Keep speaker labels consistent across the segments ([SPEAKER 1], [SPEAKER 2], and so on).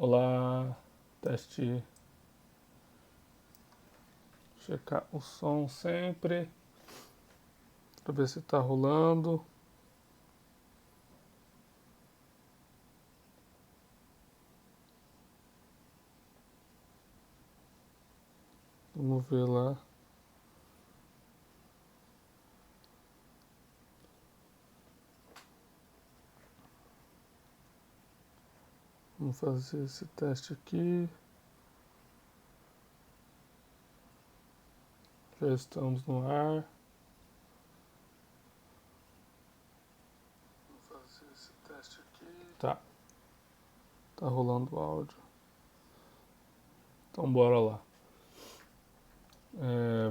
[SPEAKER 1] Olá, teste. Checar o som sempre para ver se está rolando. Vamos ver lá. Vamos fazer esse teste aqui. Já estamos no ar. Vamos fazer esse teste aqui. Tá. Tá rolando o áudio. Então bora lá.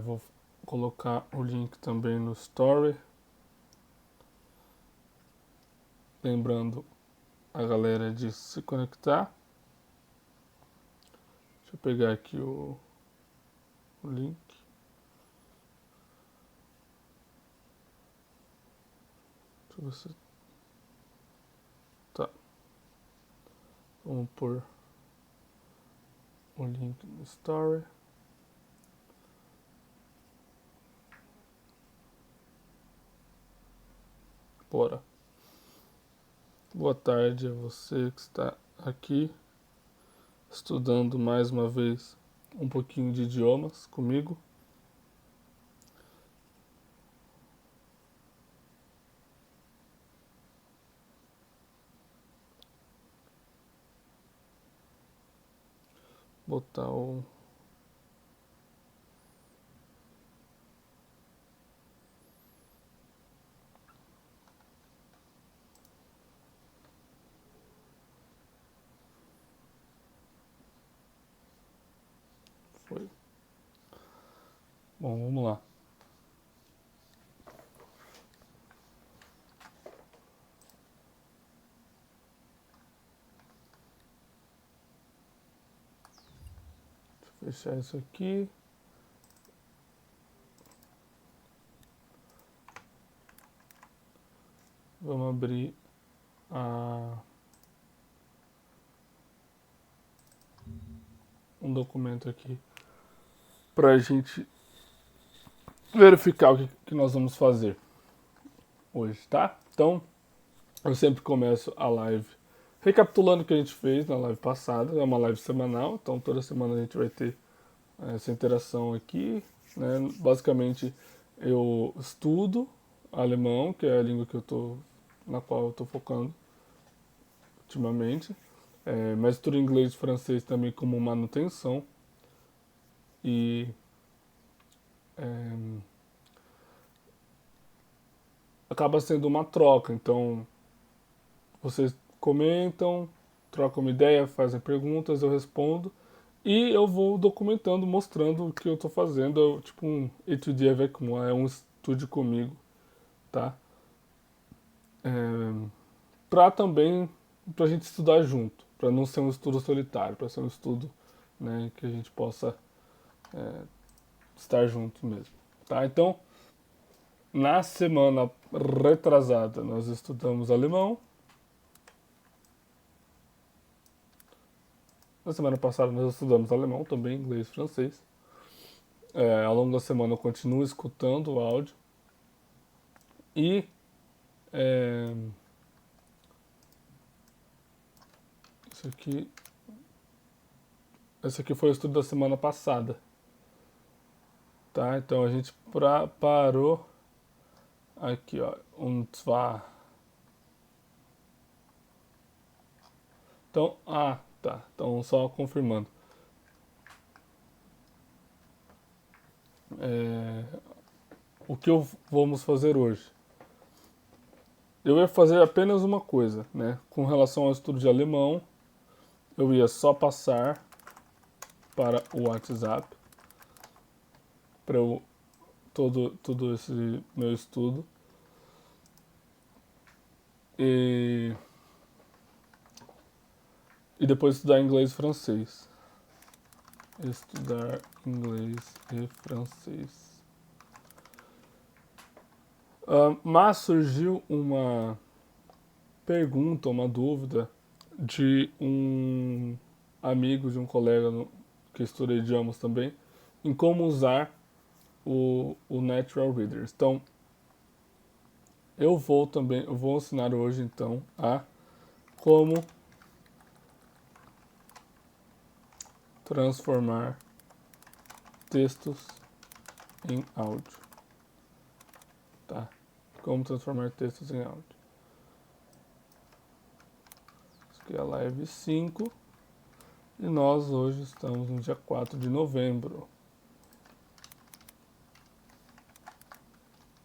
[SPEAKER 1] Vou colocar o link também no Story. Lembrando a galera de se conectar. Deixa eu pegar aqui o link. Deixa eu ver se... Tá. Vamos pôr o link no Story. Bora. Boa tarde a você que está aqui estudando mais uma vez um pouquinho de idiomas comigo. Botar o... Foi. Bom, vamos lá. Deixa eu fechar isso aqui. Vamos abrir um documento aqui para a gente verificar o que nós vamos fazer hoje, tá? Então, eu sempre começo a live recapitulando o que a gente fez na live passada. É uma live semanal, então toda semana a gente vai ter essa interação aqui, né? Basicamente, eu estudo alemão, que é a língua na qual eu estou focando ultimamente, mas estudo inglês e francês também como manutenção. E acaba sendo uma troca, então vocês comentam, trocam uma ideia, fazem perguntas, eu respondo e eu vou documentando, mostrando o que eu estou fazendo, tipo um étudier avec moi, é um estude comigo, tá? Pra gente estudar junto, para não ser um estudo solitário, para ser um estudo, né, que a gente possa estar junto mesmo, tá? Então, na semana retrasada nós estudamos alemão. Na semana passada nós estudamos alemão, também inglês e francês. Ao longo da semana eu continuo escutando o áudio. E esse aqui foi o estudo da semana passada. Tá? Então a gente parou aqui, ó. Und zwar. Então, tá. Então só confirmando. O que vamos fazer hoje? Eu ia fazer apenas uma coisa, né? Com relação ao estudo de alemão, eu ia só passar para o WhatsApp para todo esse meu estudo. E depois estudar inglês e francês. Estudar inglês e francês. Mas surgiu uma pergunta, uma dúvida de um amigo, de um colega que estuda idiomas também, em como usar o Natural Readers. Então, eu vou ensinar hoje então a como transformar textos em áudio, tá? Como transformar textos em áudio. Isso aqui é a live 5 e nós hoje estamos no dia 4 de novembro.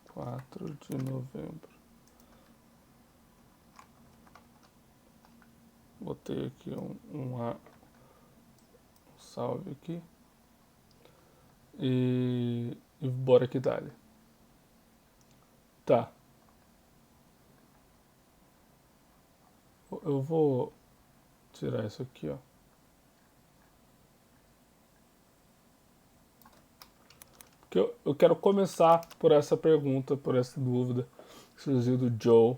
[SPEAKER 1] 4 de novembro. Botei aqui um salve aqui. E bora que dale. Tá. Eu vou tirar isso aqui, ó. Porque eu quero começar por essa pergunta, por essa dúvida que surgiu do Joe.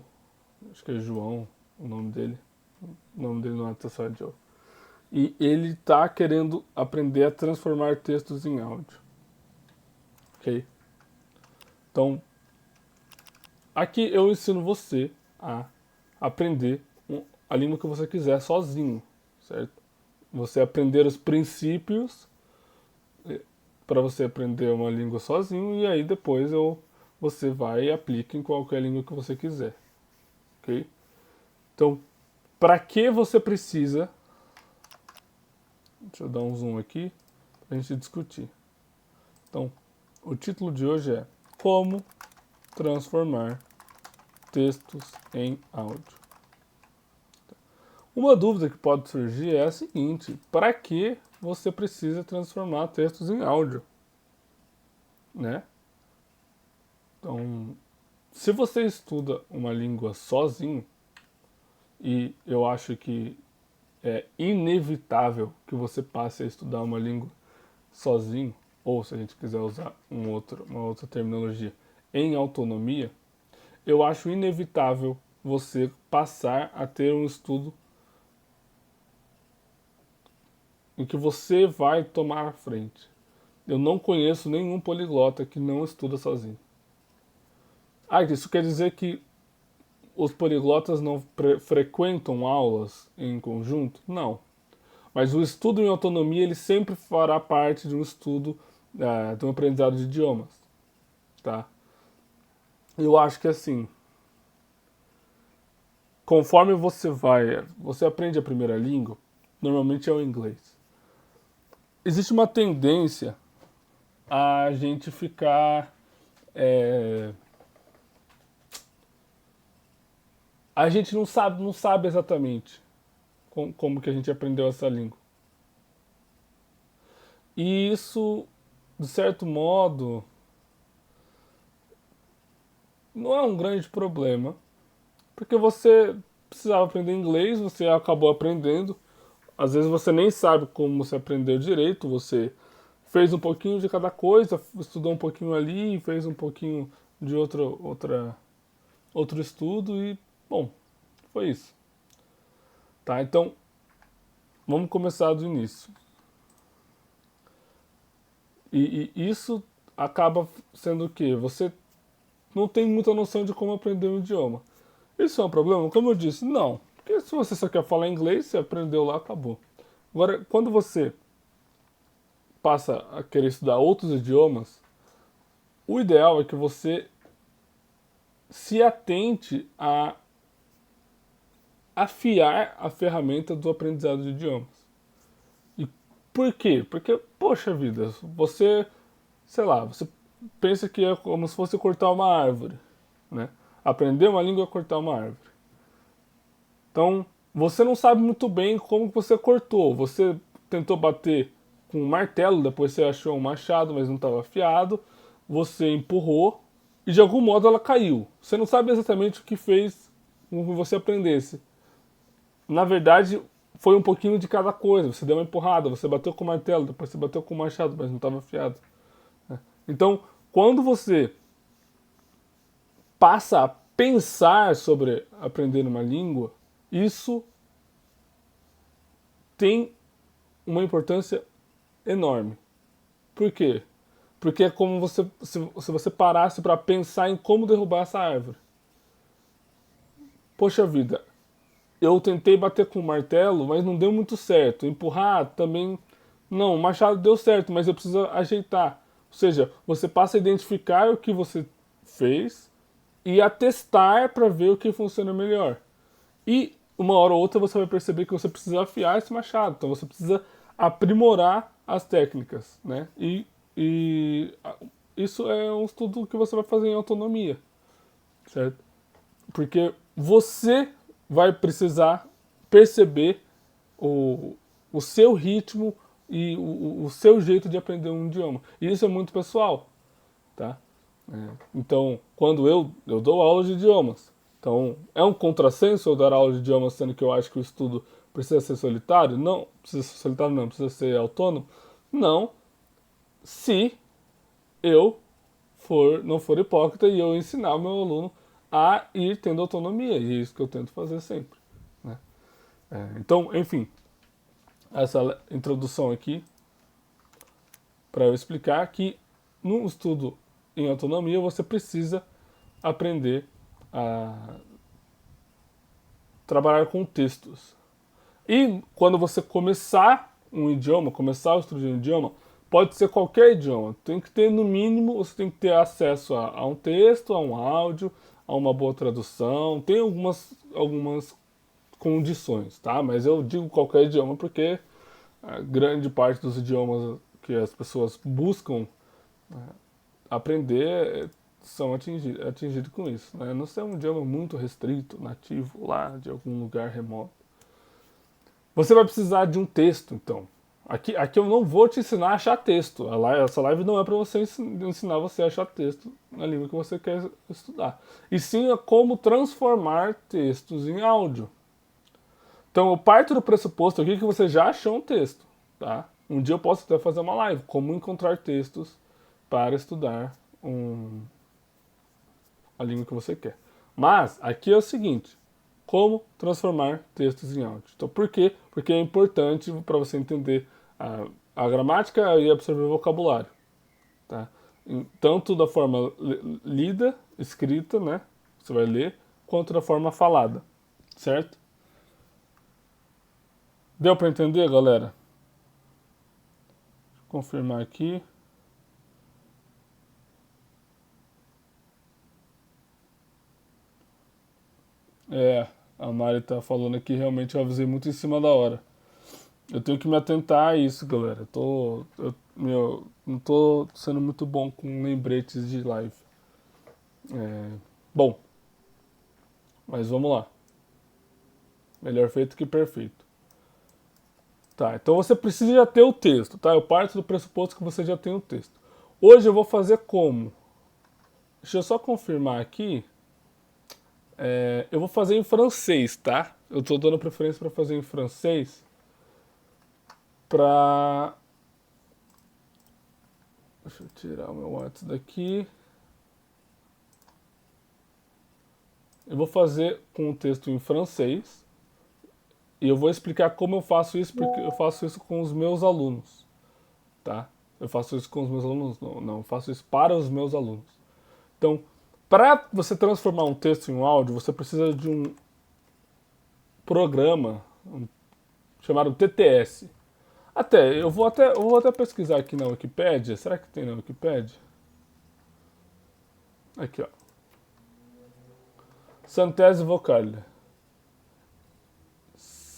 [SPEAKER 1] Acho que é João o nome dele. O nome dele não é só Joe. E ele tá querendo aprender a transformar textos em áudio. Ok? Então, aqui eu ensino você a aprender a língua que você quiser sozinho, certo? Você aprender os princípios para você aprender uma língua sozinho e aí depois você vai e aplica em qualquer língua que você quiser, ok? Então, para que você precisa... Deixa eu dar um zoom aqui para a gente discutir. Então, o título de hoje é Como transformar textos em áudio. Uma dúvida que pode surgir é a seguinte: para que você precisa transformar textos em áudio, né? Então, se você estuda uma língua sozinho, e eu acho que é inevitável que você passe a estudar uma língua sozinho, ou se a gente quiser usar uma outra terminologia, em autonomia, eu acho inevitável você passar a ter um estudo em que você vai tomar a frente. Eu não conheço nenhum poliglota que não estuda sozinho. Ah, isso quer dizer que os poliglotas não frequentam aulas em conjunto? Não. Mas o estudo em autonomia ele sempre fará parte de um estudo, de um aprendizado de idiomas. Tá? Eu acho que assim, conforme você aprende a primeira língua, normalmente é o inglês. Existe uma tendência a gente ficar... a gente não sabe exatamente como que a gente aprendeu essa língua. E isso, de certo modo, não é um grande problema, porque você precisava aprender inglês, você acabou aprendendo. Às vezes você nem sabe como você aprendeu direito, você fez um pouquinho de cada coisa, estudou um pouquinho ali, fez um pouquinho de outro estudo e, bom, foi isso. Tá, então, vamos começar do início. E isso acaba sendo o quê? Você não tem muita noção de como aprender um idioma. Isso é um problema? Como eu disse, não. Porque se você só quer falar inglês, você aprendeu lá, acabou. Agora, quando você passa a querer estudar outros idiomas, o ideal é que você se atente a afiar a ferramenta do aprendizado de idiomas. E por quê? Porque, poxa vida, você, sei lá, você pensa que é como se fosse cortar uma árvore, né? Aprender uma língua é cortar uma árvore. Então, você não sabe muito bem como você cortou. Você tentou bater com um martelo, depois você achou um machado, mas não estava afiado. Você empurrou e de algum modo ela caiu. Você não sabe exatamente o que fez com que você aprendesse. Na verdade, foi um pouquinho de cada coisa. Você deu uma empurrada, você bateu com o martelo, depois você bateu com o machado, mas não estava afiado. Então, quando você passa a pensar sobre aprender uma língua, isso tem uma importância enorme. Por quê? Porque é como se você parasse para pensar em como derrubar essa árvore. Poxa vida, eu tentei bater com o martelo, mas não deu muito certo. Empurrar também. Não, o machado deu certo, mas eu preciso ajeitar. Ou seja, você passa a identificar o que você fez e a testar para ver o que funciona melhor. E uma hora ou outra você vai perceber que você precisa afiar esse machado. Então você precisa aprimorar as técnicas, né? E isso é um estudo que você vai fazer em autonomia, certo? Porque você vai precisar perceber o seu ritmo e o seu jeito de aprender um idioma. E isso é muito pessoal, tá? Então, quando eu dou aula de idiomas, então é um contrassenso eu dar aula de idiomas sendo que eu acho que o estudo precisa ser solitário? Não, precisa ser solitário não, precisa ser autônomo? Não, se eu não for hipócrita e eu ensinar o meu aluno a ir tendo autonomia. E é isso que eu tento fazer sempre, né? Então, enfim, essa introdução aqui para eu explicar que no estudo em autonomia você precisa aprender a trabalhar com textos. E quando você começar um idioma, começar o estudo de um idioma, pode ser qualquer idioma. Tem que ter, no mínimo, você tem que ter acesso a um texto, a um áudio, a uma boa tradução. Tem algumas condições, tá? Mas eu digo qualquer idioma porque a grande parte dos idiomas que as pessoas buscam aprender são atingidos com isso, né? Não ser um idioma muito restrito, nativo lá de algum lugar remoto. Você vai precisar de um texto, então. Aqui eu não vou te ensinar a achar texto. Essa live não é para você ensinar você a achar texto na língua que você quer estudar. E sim a como transformar textos em áudio. Então eu parto do pressuposto aqui que você já achou um texto, tá? Um dia eu posso até fazer uma live, como encontrar textos para estudar a língua que você quer. Mas aqui é o seguinte, como transformar textos em áudio. Então por quê? Porque é importante para você entender a gramática e absorver o vocabulário, tá? Tanto da forma lida, escrita, né? Você vai ler, quanto da forma falada, certo? Deu para entender, galera? Deixa eu confirmar aqui. A Mari tá falando aqui, realmente eu avisei muito em cima da hora. Eu tenho que me atentar a isso, galera. Não tô sendo muito bom com lembretes de live. Bom, mas vamos lá. Melhor feito que perfeito. Tá, então você precisa já ter o texto, tá? Eu parto do pressuposto que você já tem o texto. Hoje eu vou fazer como? Deixa eu só confirmar aqui. Eu vou fazer em francês, tá? Eu tô dando preferência para fazer em francês. Deixa eu tirar o meu WhatsApp daqui. Eu vou fazer com o texto em francês. E eu vou explicar como eu faço isso, porque eu faço isso com os meus alunos, tá? Eu faço isso com os meus alunos? Não, eu faço isso para os meus alunos. Então, para você transformar um texto em um áudio, você precisa de um programa chamado TTS. Eu vou até pesquisar aqui na Wikipédia. Será que tem na Wikipédia? Aqui, ó. Synthèse vocale.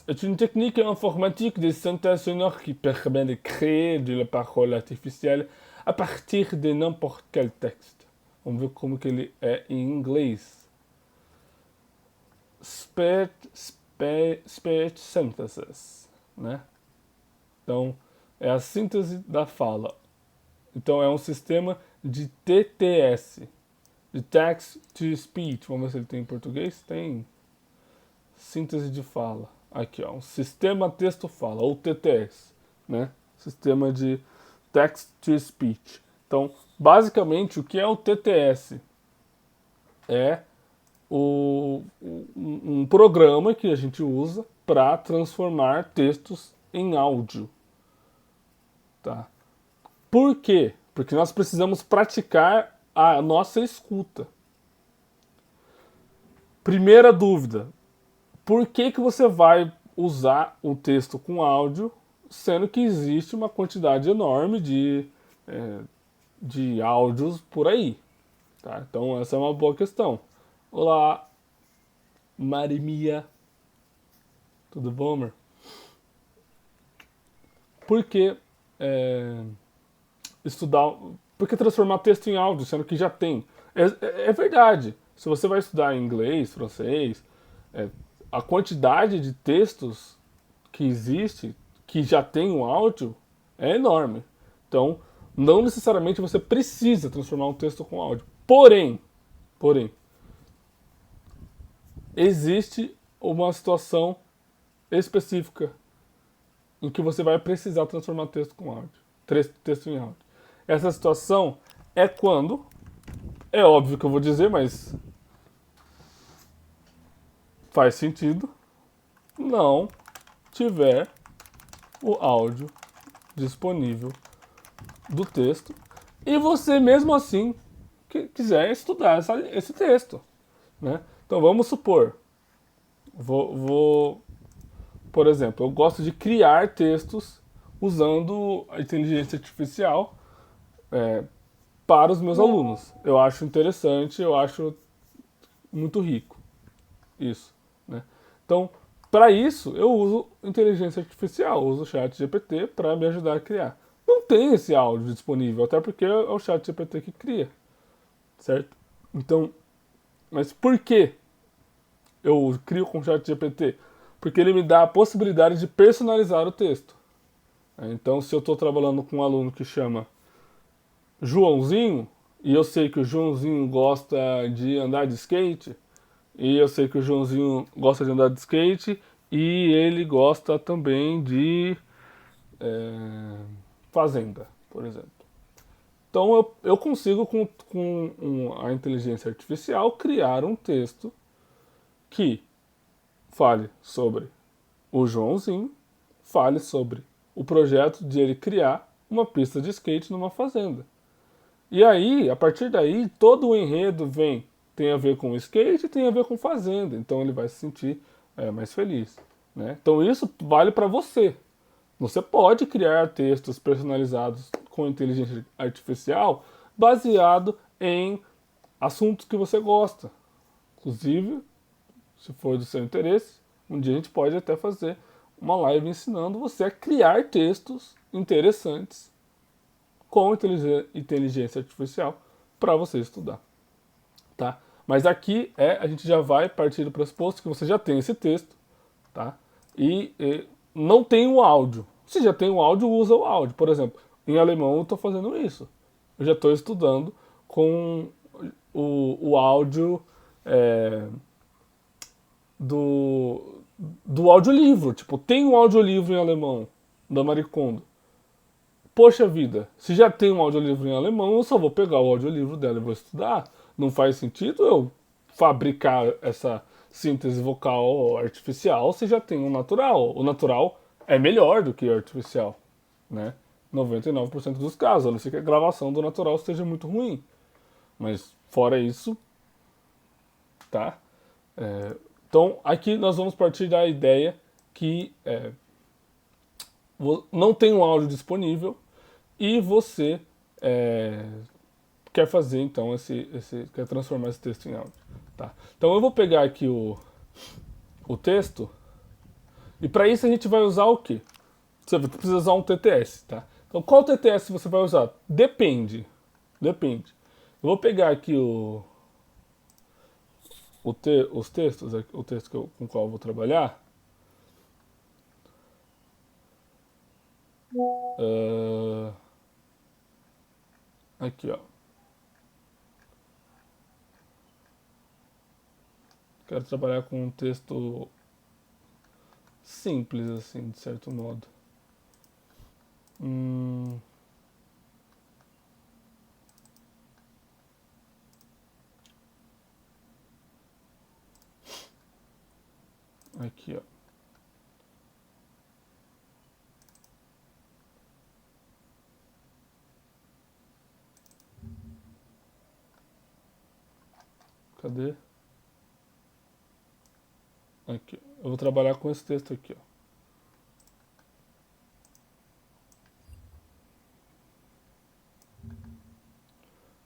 [SPEAKER 1] C'est une technique informatique de synthèse sonore qui permet de créer de la parole artificielle a partir de n'importe quel texte. Vamos ver como que ele é em inglês. Speech synthesis, né? Então, é a síntese da fala. Então, é um sistema de TTS, de Text to Speech. Vamos ver se ele tem em português. Tem. Síntese de fala. Aqui, ó, um sistema texto-fala, ou TTS, né? Sistema de Text to Speech. Então, basicamente, o que é o TTS? É um programa que a gente usa para transformar textos em áudio, tá? Por quê? Porque nós precisamos praticar a nossa escuta. Primeira dúvida: por que você vai usar um texto com áudio, sendo que existe uma quantidade enorme de áudios por aí? Tá? Então, essa é uma boa questão. Olá, Marimia. Tudo bom, amor? Por que estudar. Por que transformar texto em áudio, sendo que já tem? É verdade. Se você vai estudar inglês, francês, é, a quantidade de textos que existe, que já tem o áudio, é enorme. Então, não necessariamente você precisa transformar um texto com áudio. Porém, existe uma situação específica em que você vai precisar transformar texto com áudio, texto em áudio. Essa situação é quando, é óbvio que eu vou dizer, mas faz sentido, não tiver o áudio disponível do texto e você mesmo assim quiser estudar esse texto, né? Então vamos supor, por exemplo, eu gosto de criar textos usando a inteligência artificial para os meus alunos. Eu acho interessante, eu acho muito rico isso, né? Então, para isso, eu uso inteligência artificial, uso o chat GPT para me ajudar a criar. Não tem esse áudio disponível, até porque é o chat GPT que cria, certo? Então, mas por que eu crio com o chat GPT? Porque ele me dá a possibilidade de personalizar o texto. Então, se eu estou trabalhando com um aluno que chama Joãozinho, e eu sei que o Joãozinho gosta de andar de skate, e eu sei que o Joãozinho gosta de andar de skate, e ele gosta também de fazenda, por exemplo. Então eu consigo, com a inteligência artificial, criar um texto que fale sobre o Joãozinho, fale sobre o projeto de ele criar uma pista de skate numa fazenda. E aí, a partir daí, todo o enredo tem a ver com skate e tem a ver com fazenda. Então ele vai se sentir mais feliz, né? Então isso vale para você. Você pode criar textos personalizados com inteligência artificial baseado em assuntos que você gosta. Inclusive, se for do seu interesse, um dia a gente pode até fazer uma live ensinando você a criar textos interessantes com inteligência artificial para você estudar, tá? Mas aqui a gente já vai partir do pressuposto que você já tem esse texto, tá? E não tem o áudio. Se já tem o áudio, usa o áudio. Por exemplo, em alemão eu estou fazendo isso. Eu já estou estudando com o áudio é, do audiolivro. Tipo, tem um audiolivro em alemão da Marie Kondo. Poxa vida, se já tem um audiolivro em alemão, eu só vou pegar o audiolivro dela e vou estudar. Não faz sentido eu fabricar essa síntese vocal artificial se já tem um natural. O natural é melhor do que o artificial, né? 99% dos casos, a não ser que a gravação do natural esteja muito ruim. Mas fora isso, tá? Então aqui nós vamos partir da ideia que não tem um áudio disponível e você quer fazer então quer transformar esse texto em áudio, tá? Então eu vou pegar aqui o texto e para isso a gente vai usar o quê? Você precisa usar um TTS, tá? Então qual TTS você vai usar? Depende. Eu vou pegar aqui os textos, o texto com o qual eu vou trabalhar. Aqui, ó. Quero trabalhar com um texto simples, assim, de certo modo. Aqui, ó. Cadê? Aqui. Eu vou trabalhar com esse texto aqui, ó.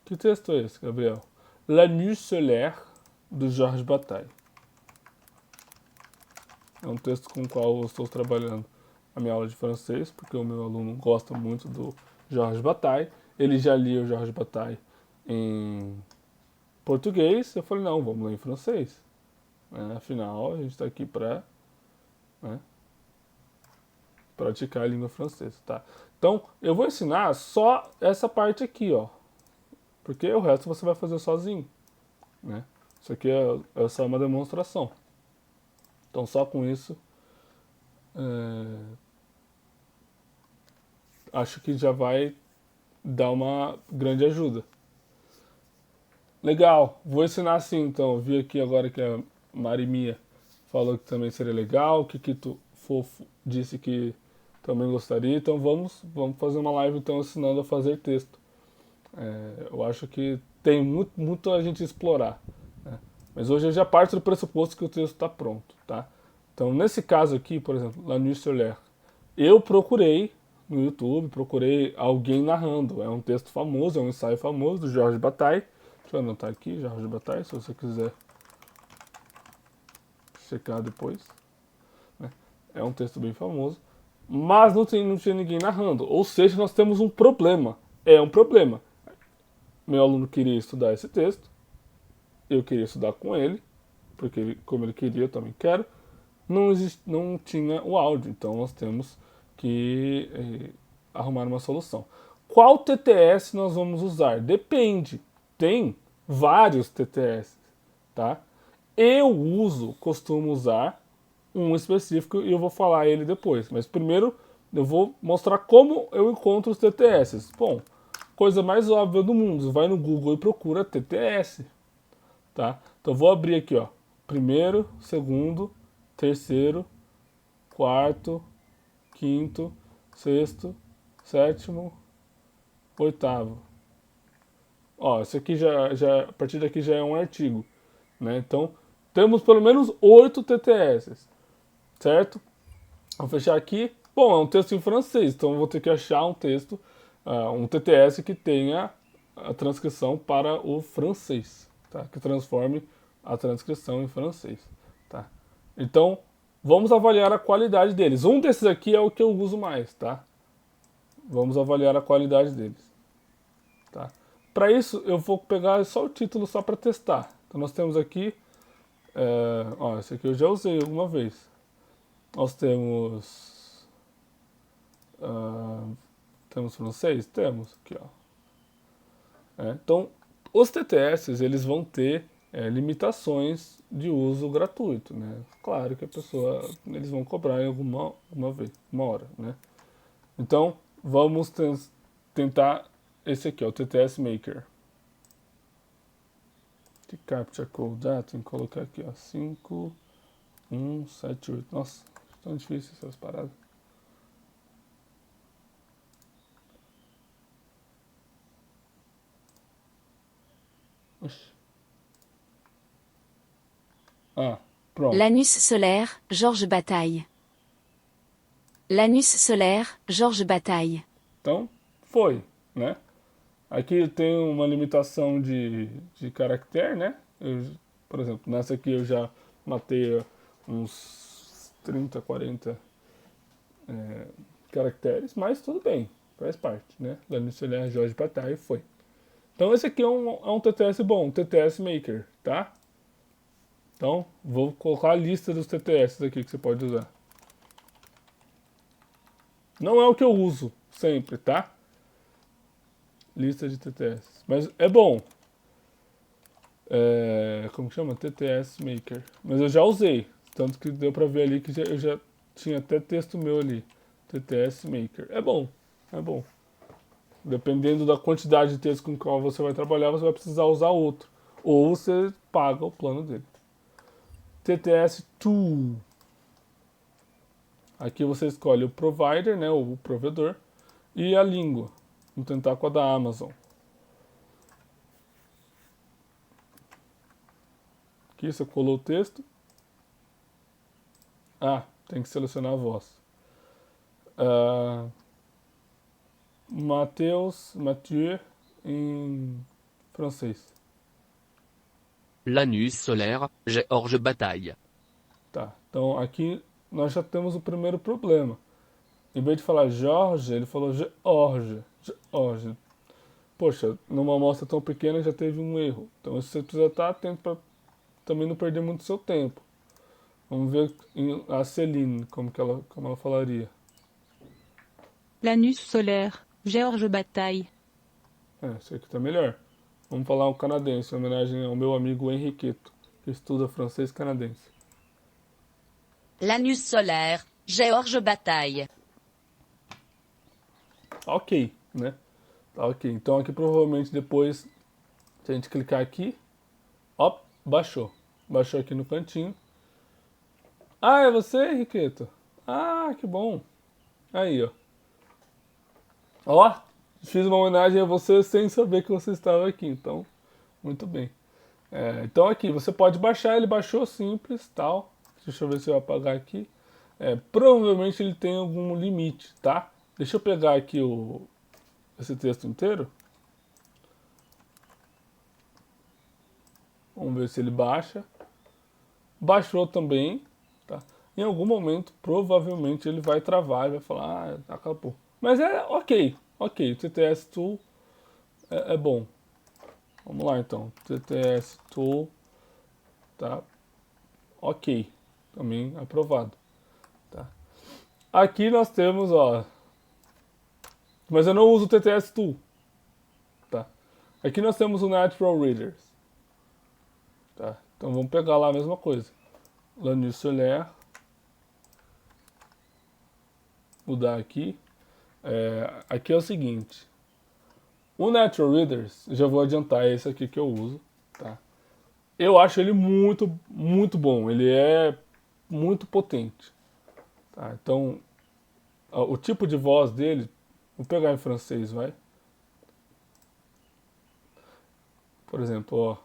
[SPEAKER 1] Que texto é esse, Gabriel? La Nuit Solaire, do Georges Bataille. É um texto com o qual eu estou trabalhando a minha aula de francês, porque o meu aluno gosta muito do Georges Bataille. Ele já lia o Georges Bataille em português. Eu falei, não, vamos ler em francês. Afinal, a gente está aqui para praticar a língua francesa, tá? Então, eu vou ensinar só essa parte aqui, ó. Porque o resto você vai fazer sozinho, né? Isso aqui é só uma demonstração. Então, só com isso, acho que já vai dar uma grande ajuda. Legal, vou ensinar assim, então. Eu vi aqui agora que a Marimia falou que também seria legal, que Kito Fofo disse que também gostaria. Então, vamos fazer uma live, então, ensinando a fazer texto. Eu acho que tem muito a gente explorar, né? Mas hoje eu já parto do pressuposto que o texto está pronto, tá? Então, nesse caso aqui, por exemplo, La Nuit Solaire, eu procurei no YouTube, procurei alguém narrando. É um texto famoso, é um ensaio famoso do Georges Bataille. Deixa eu anotar aqui, Georges Bataille, se você quiser checar depois, né? É um texto bem famoso, mas não tinha ninguém narrando. Ou seja, nós temos um problema. É um problema. Meu aluno queria estudar esse texto, eu queria estudar com ele, porque como ele queria, eu também quero. Não tinha o áudio, então nós temos que arrumar uma solução. Qual TTS nós vamos usar? Depende. Tem vários TTS, tá? Costumo usar um específico e eu vou falar ele depois. Mas primeiro eu vou mostrar como eu encontro os TTS. Bom, coisa mais óbvia do mundo, vai no Google e procura TTS, tá? Então vou abrir aqui, ó, primeiro, segundo, terceiro, quarto, quinto, sexto, sétimo, oitavo. Ó, esse aqui a partir daqui já é um artigo, né? Então temos pelo menos 8 TTS, certo? Vou fechar aqui. Bom, é um texto em francês, então eu vou ter que achar um texto, um TTS que tenha a transcrição para o francês, tá? Que transforme a transcrição em francês, tá? Então, vamos avaliar a qualidade deles. Um desses aqui é o que eu uso mais, tá? Vamos avaliar a qualidade deles, tá? Para isso, eu vou pegar só o título só para testar. Então, nós temos aqui, ó, esse aqui eu já usei alguma vez. Nós temos temos francês? Temos aqui, ó. Então, os TTS, eles vão ter limitações de uso gratuito, né? Claro que eles vão cobrar em alguma vez, uma hora, né? Então, vamos tentar esse aqui, ó, o TTS Maker. De Captcha Code, tem que colocar aqui, ó, 5178. Nossa, tão difícil essas paradas. Pronto.
[SPEAKER 2] L'anus solaire, Georges Bataille. L'anus solaire, Georges Bataille.
[SPEAKER 1] Então, foi, né? Aqui tem uma limitação de caractere, né? Por exemplo, nessa aqui eu já matei uns 30, 40 caracteres, mas tudo bem, faz parte, né? L'anus solaire, Georges Bataille, foi. Então esse aqui é um TTS bom, um TTS Maker, tá? Então, vou colocar a lista dos TTS aqui que você pode usar. Não é o que eu uso sempre, tá? Lista de TTS. Mas é bom. Como que chama? TTS Maker. Mas eu já usei. Tanto que deu pra ver ali que eu já tinha até texto meu ali. TTS Maker. É bom. É bom. Dependendo da quantidade de texto com o qual você vai trabalhar, você vai precisar usar outro. Ou você paga o plano dele. TTS Tool. Aqui você escolhe o provider, né, o provedor, e a língua. Vamos tentar com a da Amazon. Aqui você colou o texto. Ah, tem que selecionar a voz. Mathieu em francês.
[SPEAKER 3] L'anus solaire, Georges Bataille.
[SPEAKER 1] Tá, então aqui nós já temos o primeiro problema. Em vez de falar Jorge, ele falou George. George. Poxa, numa amostra tão pequena já teve um erro. Então você precisa estar atento para também não perder muito seu tempo. Vamos ver a Céline, como ela falaria.
[SPEAKER 4] L'anus solaire, Georges Bataille.
[SPEAKER 1] Isso aqui tá melhor. Vamos falar um canadense, em homenagem ao meu amigo Henriqueto, que estuda francês canadense.
[SPEAKER 5] L'anus solaire, Georges Bataille.
[SPEAKER 1] Ok, né? Tá ok. Então aqui provavelmente depois, se a gente clicar aqui, ó, baixou. Baixou aqui no cantinho. Ah, é você, Henriqueto? Ah, que bom. Aí, ó. Ó, fiz uma homenagem a você sem saber que você estava aqui, então, muito bem. Então aqui, você pode baixar, ele baixou simples, tal. Deixa eu ver se eu apagar aqui. Provavelmente ele tem algum limite, tá? Deixa eu pegar aqui esse texto inteiro. Vamos ver se ele baixa. Baixou também, tá? Em algum momento, provavelmente ele vai travar e vai falar, acabou. Mas é ok, o TTS Tool é bom. Vamos lá então, TTS Tool, tá? Ok, também aprovado, tá? Aqui nós temos, ó, mas eu não uso o TTS Tool, tá? Aqui nós temos o Natural Readers, tá? Então vamos pegar lá a mesma coisa. L'anus solaire, mudar aqui. Aqui é o seguinte, o Natural Readers, já vou adiantar, é esse aqui que eu uso, tá? Eu acho ele muito, muito bom, ele é muito potente, tá? Então, o tipo de voz dele, vou pegar em francês, vai. Por exemplo, ó.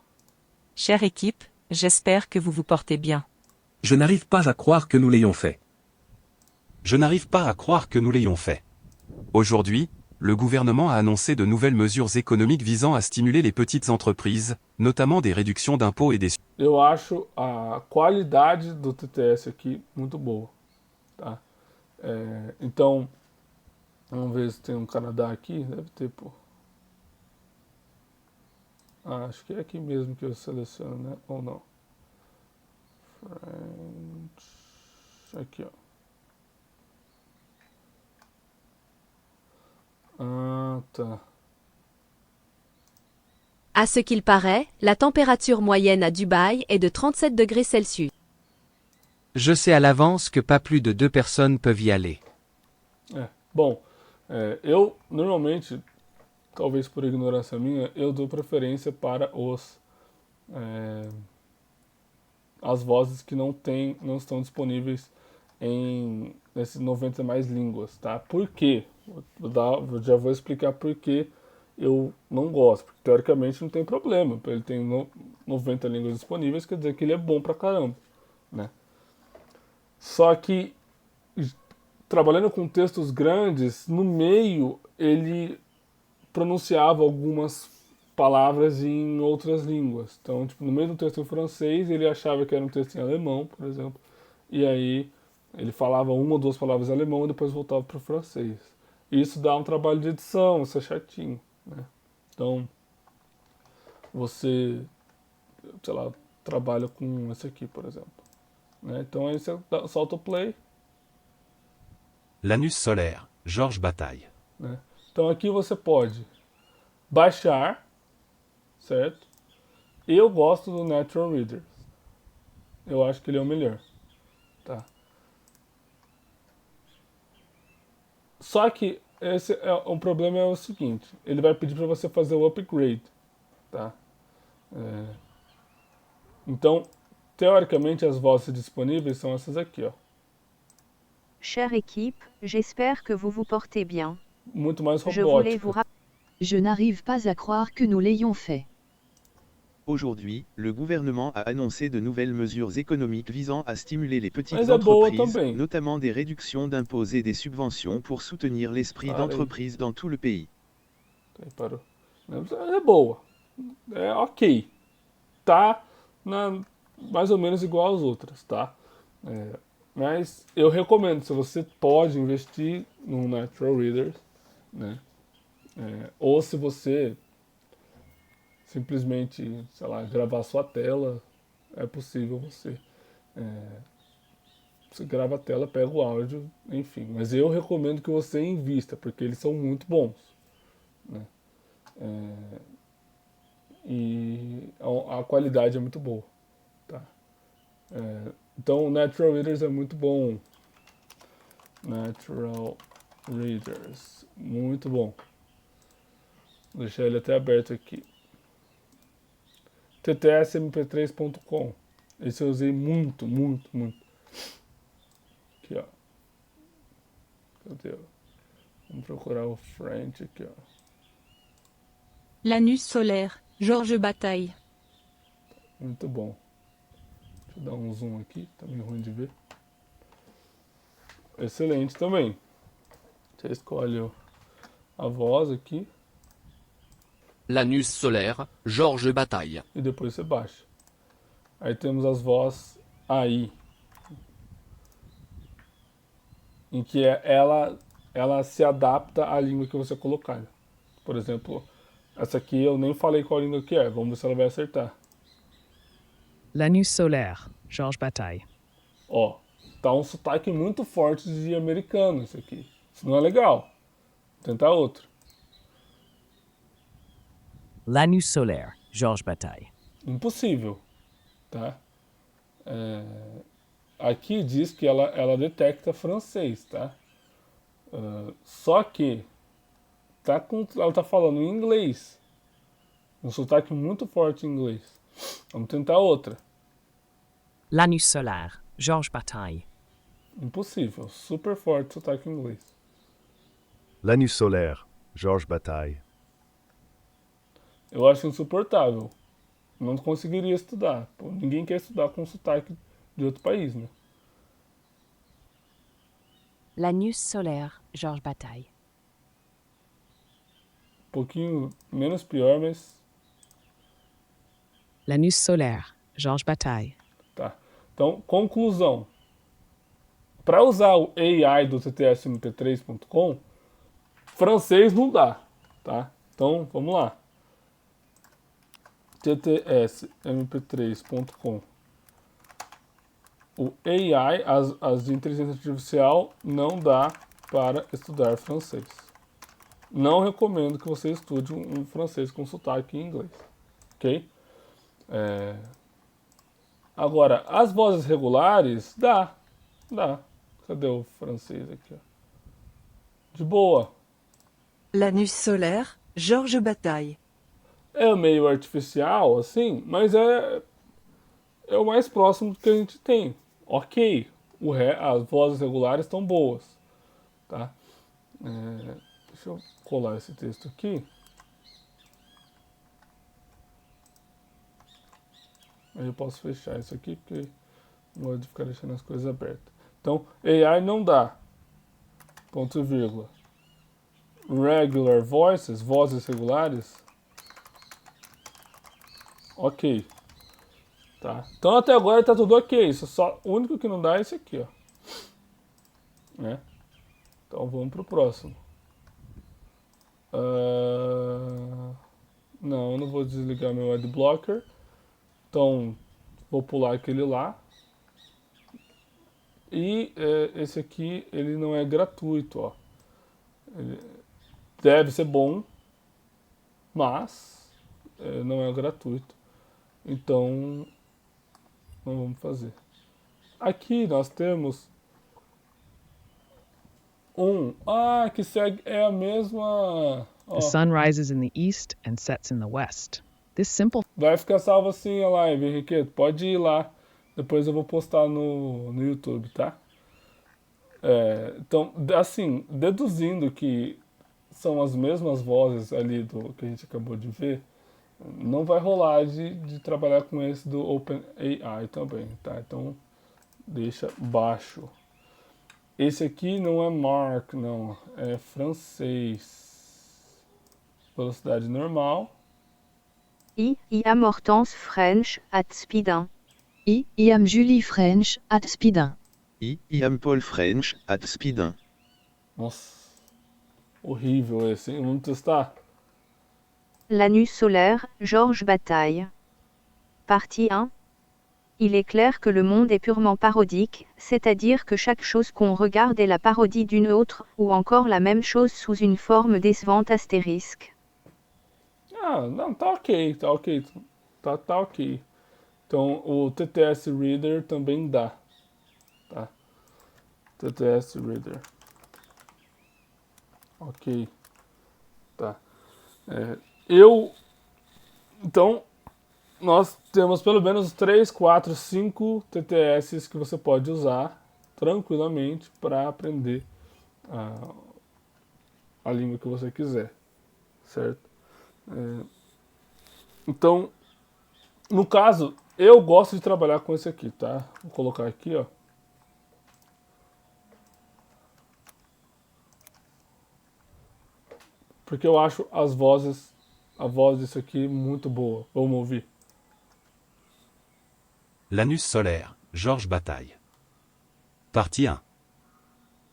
[SPEAKER 6] Chère équipe, j'espère que vous vous portez bien.
[SPEAKER 7] Je n'arrive pas à croire que nous l'ayons fait.
[SPEAKER 8] Je n'arrive pas à croire que nous l'ayons fait. Aujourd'hui, le gouvernement a annoncé de nouvelles mesures économiques visant à stimuler les petites entreprises, notamment des réductions d'impôts et des...
[SPEAKER 1] Eu acho a qualidade do TTS aqui muito boa, tá? Então, vamos ver se tem um Canadá aqui, deve ter, pô. Acho que é aqui mesmo que eu seleciono, né? Ou não? French. Aqui, ó. Ah, tá.
[SPEAKER 2] À ce qu'il paraît, la température moyenne à Dubaï est de 37 degrés Celsius.
[SPEAKER 3] Je sais à l'avance que pas plus de 2 personnes peuvent y aller.
[SPEAKER 1] Bom, eu normalmente, talvez por ignorância minha, eu dou preferência para as vozes que não estão disponíveis em nesses 90 mais línguas, tá? Por quê? Já vou explicar por que eu não gosto, porque teoricamente não tem problema, ele tem 90 línguas disponíveis, quer dizer que ele é bom pra caramba, né? Só que trabalhando com textos grandes, no meio ele pronunciava algumas palavras em outras línguas. Então, tipo, no meio do texto em francês, ele achava que era um texto em alemão, por exemplo, e aí ele falava uma ou duas palavras em alemão e depois voltava para o francês. E isso dá um trabalho de edição, isso é chatinho, né? Então, você, sei lá, trabalha com esse aqui, por exemplo, né? Então aí você solta o play.
[SPEAKER 8] L'anus solaire, Georges Bataille.
[SPEAKER 1] Né? Então aqui você pode baixar, certo? Eu gosto do Natural Readers. Eu acho que ele é o melhor, tá? Só que um problema é o seguinte, ele vai pedir para você fazer o upgrade, tá? Então, teoricamente as vozes disponíveis são essas aqui, ó.
[SPEAKER 9] Chère équipe, j'espère que vous vous portez bien.
[SPEAKER 1] Muito mais
[SPEAKER 9] Je voulais vous
[SPEAKER 1] robótica.
[SPEAKER 9] Je n'arrive pas à croire que nous l'ayons fait.
[SPEAKER 10] Aujourd'hui, le gouvernement a annoncé de nouvelles mesures économiques visant à stimuler les petites
[SPEAKER 1] Mas é boa
[SPEAKER 10] entreprises,
[SPEAKER 1] também.
[SPEAKER 10] notamment des réductions d'impôts et des subventions pour soutenir l'esprit
[SPEAKER 1] Parei.
[SPEAKER 10] d'entreprise dans tout le pays.
[SPEAKER 1] Aí parou. É boa. É ok. Tá mais ou menos igual às outras, tá? Mas eu recomendo, se você pode investir no Natural Readers, né? Ou se você simplesmente, sei lá, gravar sua tela, é possível você grava a tela, pega o áudio, enfim. Mas eu recomendo que você invista, porque eles são muito bons, né? E a qualidade é muito boa, tá? Então o Natural Readers é muito bom. Natural Readers, muito bom. Vou deixar ele até aberto aqui. ttsmp3.com. Esse eu usei muito. Aqui, ó. Cadê? Vamos procurar o French aqui, ó.
[SPEAKER 4] L'anus solaire, Georges Bataille.
[SPEAKER 1] Muito bom. Deixa eu dar um zoom aqui, tá meio ruim de ver. Excelente também. Você escolhe a voz aqui
[SPEAKER 11] L'anus solaire, Georges Bataille.
[SPEAKER 1] e depois você baixa. Aí temos as vozes aí, em que ela se adapta à língua que você colocar. Por exemplo, essa aqui eu nem falei qual língua que é. Vamos ver se ela vai acertar.
[SPEAKER 12] L'anus solaire, Georges Bataille.
[SPEAKER 1] Ó, tá um sotaque muito forte de americano isso aqui. Isso não é legal. Vou tentar outro.
[SPEAKER 12] L'anus solaire, Georges Bataille.
[SPEAKER 1] Impossível, tá? Aqui diz que ela detecta francês, tá? Só que ela tá falando em inglês. Um sotaque muito forte em inglês. Vamos tentar outra.
[SPEAKER 12] L'anus solaire, Georges Bataille.
[SPEAKER 1] Impossível. Super forte sotaque em inglês.
[SPEAKER 13] L'anus solaire, Georges Bataille.
[SPEAKER 1] Eu acho insuportável. Não conseguiria estudar. Pô, ninguém quer estudar com sotaque de outro país, né?
[SPEAKER 14] L'anus solaire, Georges Bataille.
[SPEAKER 1] Um pouquinho menos pior, mas...
[SPEAKER 12] L'anus solaire, Georges Bataille.
[SPEAKER 1] Tá. Então, conclusão. Para usar o AI do ttsmp3.com, francês não dá, tá? Então, vamos lá. ttsmp3.com. O AI, as de inteligência artificial, não dá para estudar francês. Não recomendo que você estude um francês com sotaque em inglês. Ok? Agora, as vozes regulares, dá. Cadê o francês aqui? Ó? De boa.
[SPEAKER 15] L'anus solaire, Georges Bataille.
[SPEAKER 1] É meio artificial, assim, mas é o mais próximo que a gente tem. Ok, as vozes regulares estão boas, tá? Deixa eu colar esse texto aqui. Aí eu posso fechar isso aqui, porque não gosto de ficar deixando as coisas abertas. Então, AI não dá. Ponto e vírgula. Regular voices, vozes regulares. Ok. Tá. Então até agora tá tudo ok. O único que não dá é esse aqui, ó. Né? Então vamos pro próximo. Não, eu não vou desligar meu adblocker. Então vou pular aquele lá. E esse aqui, ele não é gratuito, ó. Ele deve ser bom, mas não é gratuito. Então, não vamos fazer. Aqui nós temos que segue, é a mesma... Ó.
[SPEAKER 12] The sun rises in the east and sets in the west. This simple...
[SPEAKER 1] Vai ficar salvo assim a live, Henrique. Pode ir lá. Depois eu vou postar no YouTube, tá? Então, assim, deduzindo que são as mesmas vozes ali do que a gente acabou de ver, Não vai rolar de trabalhar com esse do OpenAI também, tá? Então, deixa baixo. Esse aqui não é Mark, não. É francês. Velocidade normal.
[SPEAKER 9] I am Hortense French at speed 1.
[SPEAKER 16] I am Julie French at speed 1.
[SPEAKER 10] I am Paul French at speed 1.
[SPEAKER 1] Nossa. Horrível esse, hein? Vamos testar?
[SPEAKER 9] L'anus solaire, Georges Bataille. Partie 1. Il est clair que le monde est purement parodique, c'est-à-dire que chaque chose qu'on regarde est la parodie d'une autre, ou encore la même chose sous une forme décevante astérisque.
[SPEAKER 1] Ah, não, tá ok, tá ok. Tá ok. Então, o TTS Reader também dá. Tá? TTS Reader. Ok. Tá. Então, nós temos pelo menos 3, 4, 5 TTS que você pode usar tranquilamente para aprender a língua que você quiser, certo? Então, no caso, eu gosto de trabalhar com esse aqui, tá? Vou colocar aqui, ó. Porque eu acho a voz disso aqui muito boa. Vamos ouvir.
[SPEAKER 8] L'anus solaire, Georges Bataille. Partie 1.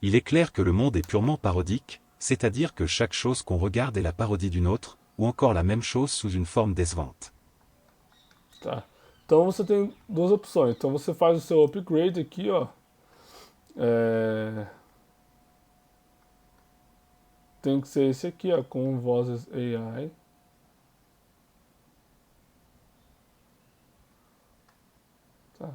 [SPEAKER 8] Il est clair que le monde est purement parodique, c'est-à-dire que chaque chose qu'on regarde est la parodie d'une autre, ou encore la même chose sous une forme décevante.
[SPEAKER 1] Tá. Então você tem duas opções. Então você faz o seu upgrade aqui, ó. Tem que ser esse aqui, ó, com vozes AI. Tá.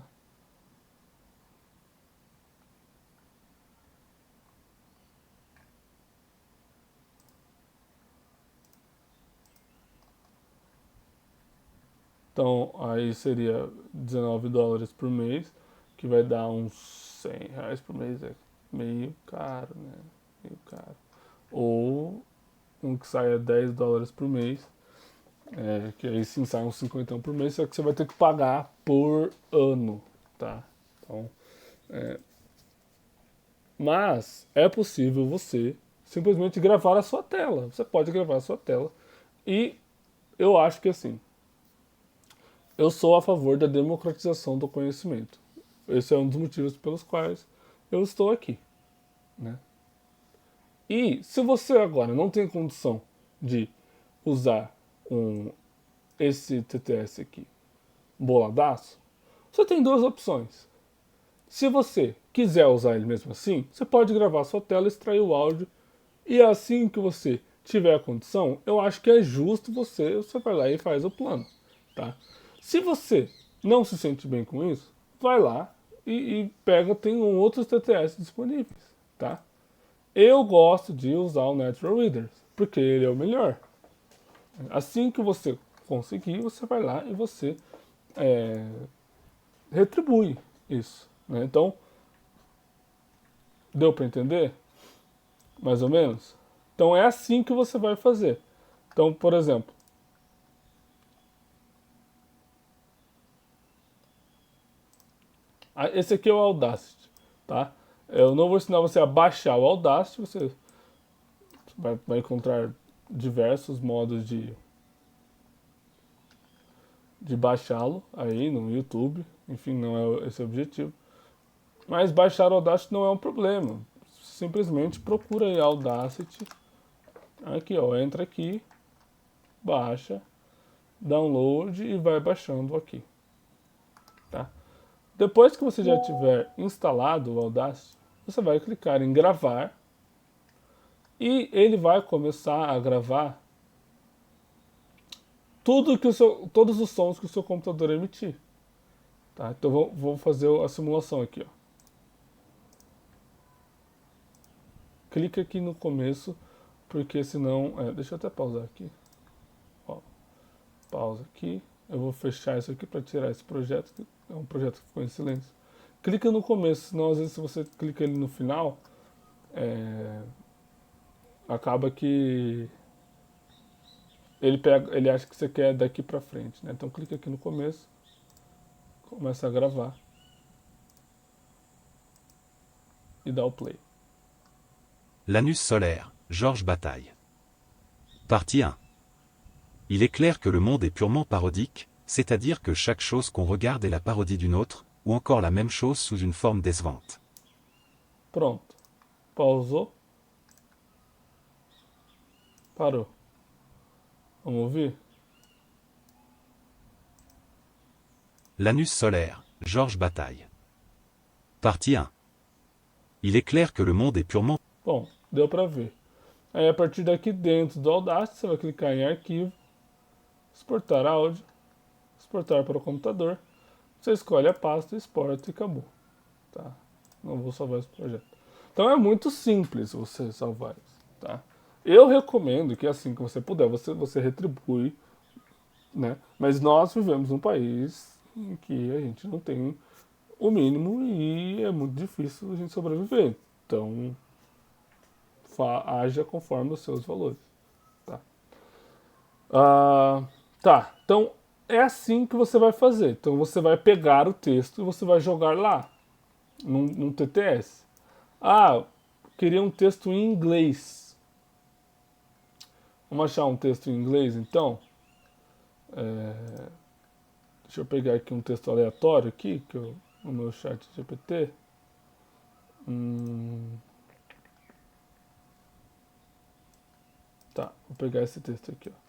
[SPEAKER 1] Então, aí seria $19 por mês, que vai dar uns R$100 por mês. É meio caro, né? Meio caro. Ou um que saia $10 por mês, que aí sim sai uns 50 por mês, só que você vai ter que pagar por ano, tá? Então, mas é possível você simplesmente gravar a sua tela. Você pode gravar a sua tela. E eu acho que assim, eu sou a favor da democratização do conhecimento. Esse é um dos motivos pelos quais eu estou aqui, né? E se você agora não tem condição de usar esse TTS aqui boladaço, você tem duas opções. Se você quiser usar ele mesmo assim, você pode gravar a sua tela, extrair o áudio, e assim que você tiver a condição, eu acho que é justo você vai lá e faz o plano, tá? Se você não se sente bem com isso, vai lá e pega, tem outros TTS disponíveis, tá? Eu gosto de usar o Natural Reader, porque ele é o melhor. Assim que você conseguir, você vai lá e você retribui isso, né? Então, deu para entender? Mais ou menos? Então é assim que você vai fazer. Então, por exemplo, esse aqui é o Audacity, tá? Eu não vou ensinar você a baixar o Audacity, você vai encontrar diversos modos de baixá-lo aí no YouTube, enfim, não é esse o objetivo. Mas baixar o Audacity não é um problema, simplesmente procura aí Audacity, aqui ó, entra aqui, baixa, download e vai baixando aqui, tá? Depois que você já tiver instalado o Audacity, você vai clicar em gravar e ele vai começar a gravar todos os sons que o seu computador emitir, tá? Então vou fazer a simulação aqui, ó. Clica aqui no começo, porque senão... deixa eu até pausar aqui. Ó, pausa aqui. Eu vou fechar isso aqui para tirar esse projeto, que é um projeto que ficou em silêncio. Clica no começo, senão às vezes se você clica ele no final, acaba que ele acha que você quer daqui pra frente, né? Então clica aqui no começo, começa a gravar e dá o play.
[SPEAKER 8] L'anus solaire, Georges Bataille. Partie 1. Il est clair que le monde est purement parodique, c'est-à-dire que chaque chose qu'on regarde est la parodie d'une autre, ou encore la même chose sous une forme décevante.
[SPEAKER 1] Pronto. Pausou. Parou. Vamos ouvir?
[SPEAKER 8] L'anus solaire, Georges Bataille. Partie 1. Il est clair que le monde est purement...
[SPEAKER 1] Bom, deu pra ver. Aí a partir daqui dentro do Audacity, você vai clicar em arquivo, exportar áudio, exportar para o computador. Você escolhe a pasta, exporta e acabou. Tá? Não vou salvar esse projeto. Então é muito simples você salvar isso. Tá? Eu recomendo que assim que você puder, você retribui, né? Mas nós vivemos num país em que a gente não tem o mínimo e é muito difícil a gente sobreviver. Então, haja conforme os seus valores. Tá? Tá, então é assim que você vai fazer. Então você vai pegar o texto e você vai jogar lá, num TTS. Queria um texto em inglês. Vamos achar um texto em inglês, então. Deixa eu pegar aqui um texto aleatório aqui, no meu chat GPT. Tá, vou pegar esse texto aqui, ó.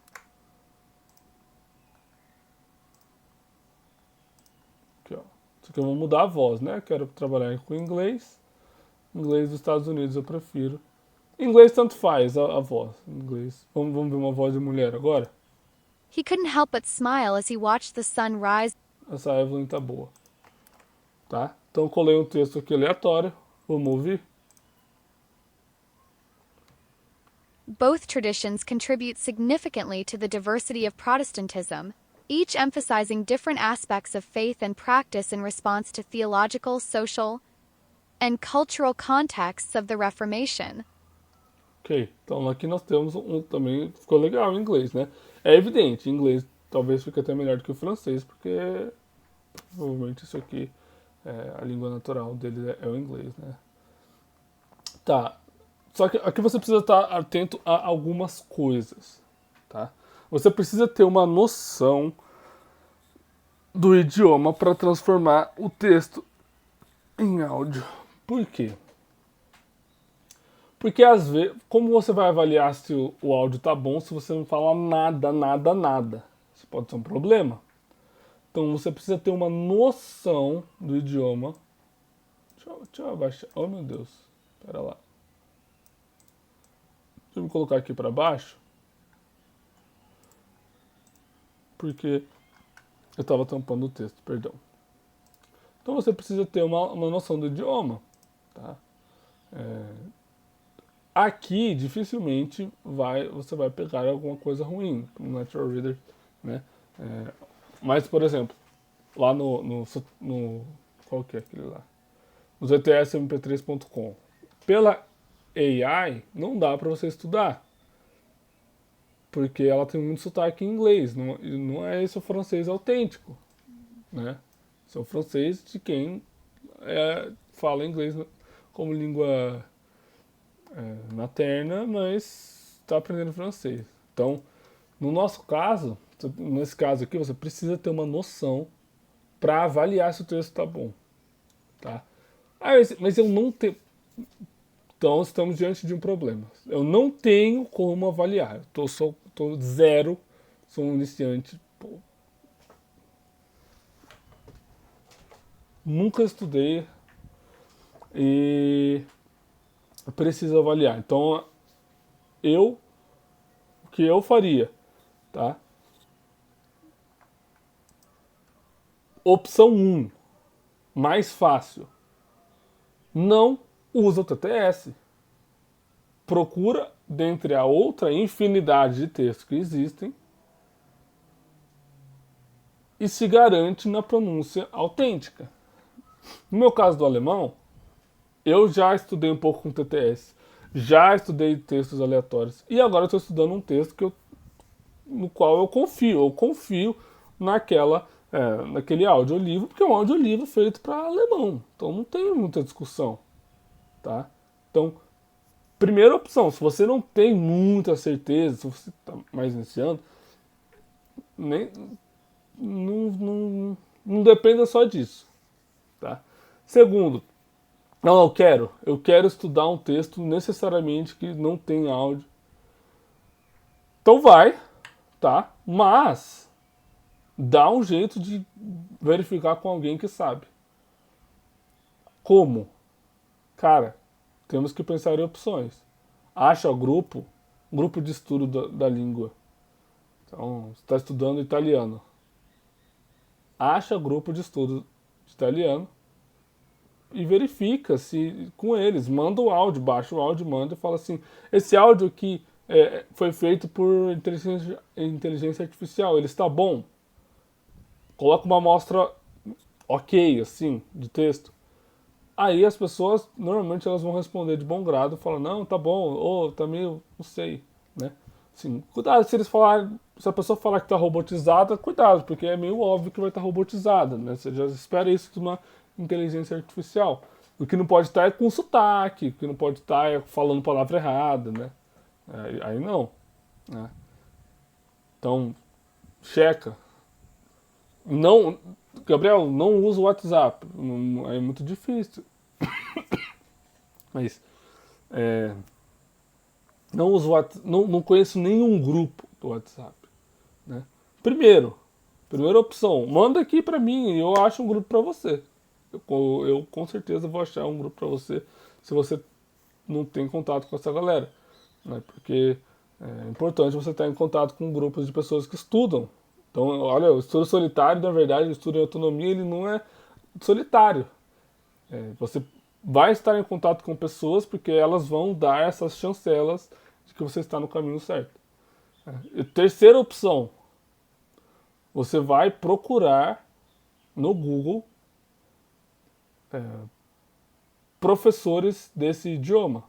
[SPEAKER 1] Aqui, ó. Isso aqui eu vou mudar a voz, né? Quero trabalhar com inglês. Inglês dos Estados Unidos eu prefiro. Inglês tanto faz a voz. Inglês. Vamos ver uma voz de mulher agora?
[SPEAKER 17] He couldn't help but smile as he watched the sun rise.
[SPEAKER 1] Essa Evelyn tá boa. Tá? Então eu colei um texto aqui aleatório. Vamos ouvir?
[SPEAKER 17] Both traditions contribute significantly to the diversity of Protestantism, each emphasizing different aspects of faith and practice in response to theological, social, and cultural contexts of the Reformation.
[SPEAKER 1] Ok, então aqui nós temos também, ficou legal em inglês, né? É evidente, em inglês talvez fique até melhor do que o francês, porque provavelmente isso aqui, a língua natural dele é o inglês, né? Tá, só que aqui você precisa estar atento a algumas coisas, tá? Você precisa ter uma noção do idioma para transformar o texto em áudio. Por quê? Porque às vezes, como você vai avaliar se o áudio tá bom se você não fala nada? Isso pode ser um problema. Então você precisa ter uma noção do idioma. Deixa eu abaixar. Oh meu Deus, pera lá. Deixa eu me colocar aqui para baixo. Porque eu estava tampando o texto, perdão. Então você precisa ter uma noção do idioma. Tá? Aqui, dificilmente, você vai pegar alguma coisa ruim no Natural Reader, né? Mas, por exemplo, lá no qual que é aquele lá? No ztsmp3.com. Pela AI, não dá para você estudar. Porque ela tem muito sotaque em inglês. Não é esse o francês autêntico, né? Esse é o francês de quem fala inglês como língua materna, mas está aprendendo francês. Então, no nosso caso, nesse caso aqui, você precisa ter uma noção para avaliar se o texto está bom. Tá? Mas eu não tenho... Então, estamos diante de um problema. Eu não tenho como avaliar. Tô zero, sou um iniciante. Nunca estudei e preciso avaliar. Então, o que eu faria, tá? Opção 1, mais fácil. Não usa o TTS. Procura, dentre a outra infinidade de textos que existem, e se garante na pronúncia autêntica. No meu caso do alemão, eu já estudei um pouco com TTS, já estudei textos aleatórios, e agora eu estou estudando um texto que eu no qual eu confio. Eu confio naquele audiolivro, porque é um audiolivro feito para alemão. Então não tem muita discussão. Tá? Então, primeira opção, se você não tem muita certeza, se você está mais iniciando, não dependa só disso. Tá? Segundo, não, eu quero estudar um texto necessariamente que não tem áudio. Então vai, tá? Mas dá um jeito de verificar com alguém que sabe. Como? Cara, temos que pensar em opções. Acha grupo de estudo da língua. Então, você está estudando italiano. Acha grupo de estudo de italiano e verifica se com eles. Manda o áudio, baixa o áudio, manda e fala assim: esse áudio aqui foi feito por inteligência artificial, ele está bom? Coloca uma amostra ok, assim, de texto. Aí as pessoas, normalmente elas vão responder de bom grado, falam, não, tá bom, ou tá meio, não sei, né? Assim, cuidado se a pessoa falar que tá robotizada, cuidado, porque é meio óbvio que vai estar robotizada, né? Você já espera isso de uma inteligência artificial. O que não pode estar é com sotaque, o que não pode estar é falando palavra errada, né? Aí não, né? Então, checa. Não, Gabriel, não usa o WhatsApp. É muito difícil. Mas não uso não conheço nenhum grupo do WhatsApp, né? Primeira opção, manda aqui pra mim e eu acho um grupo pra você. Eu com certeza vou achar um grupo pra você se você não tem contato com essa galera, né? Porque é importante você estar em contato com grupos de pessoas que estudam. Então, olha, o estudo solitário, na verdade, o estudo em autonomia, ele não é solitário. Você vai estar em contato com pessoas porque elas vão dar essas chancelas de que você está no caminho certo. E terceira opção, você vai procurar no Google professores desse idioma.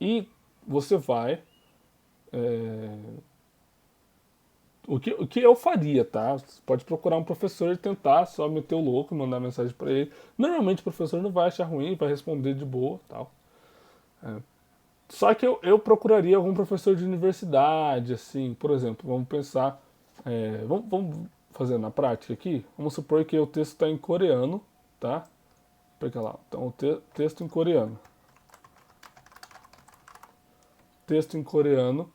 [SPEAKER 1] E você vai... O que eu faria, tá? Você pode procurar um professor e tentar só meter o louco, mandar mensagem para ele. Normalmente o professor não vai achar ruim, vai responder de boa, tal. Só que eu procuraria algum professor de universidade, assim, por exemplo, vamos pensar... vamos fazer na prática aqui? Vamos supor que o texto está em coreano, tá? Pega lá, então o texto em coreano. Texto em coreano...